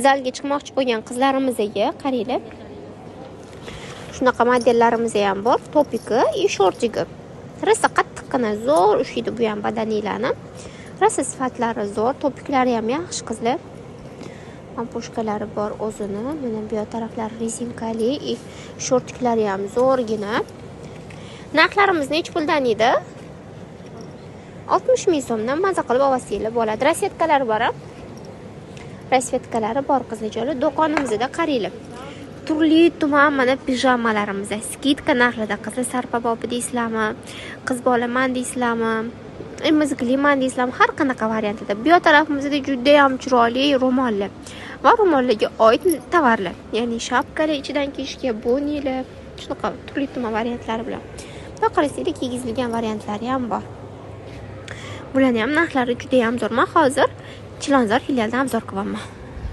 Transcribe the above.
zalga chiqmoqchi bo'lgan qizlarimizga qaranglar. Shunaqa modellarimiz ham bor. Topiki и shortigi. Rosa qattiqqina zo'r ushlaydi bu ham badanilarni. Rosa sifatlari zo'r, topiklari ham yaxshi qizlar. Mamposhkalari bor o'zini. Mana bu taraflari rezinkali, shortiklari ham zo'rgina. Narxlarimiz nech puldan edi? 60 ming so'mdan maza qilib olsanglar bo'ladi. Rasvetkalari bor. Rasvetkalari bor qizlar. Do'konimizda qaranglar. Turli tuman mana pijamalarimiz skidka narxida qizlar sarpa bobi deysizlarmi, qiz bolaman deysizlarmi, mizgliman deysizlarmi, har qanaqa variantida. Bu tarafimizda juda ham chiroyli ro'mollar va ro'mollarga oid tovarlar, ya'ni shapkalar, ichidan kiyishga bonilar, shunaqa turli tuman variantlari bilan. Va qarasanglar kiygizilgan variantlari ham bor. Bularning ham narxlari juda ham zo'r. Men hozir Chilonzor filialidan obzor qilyapman.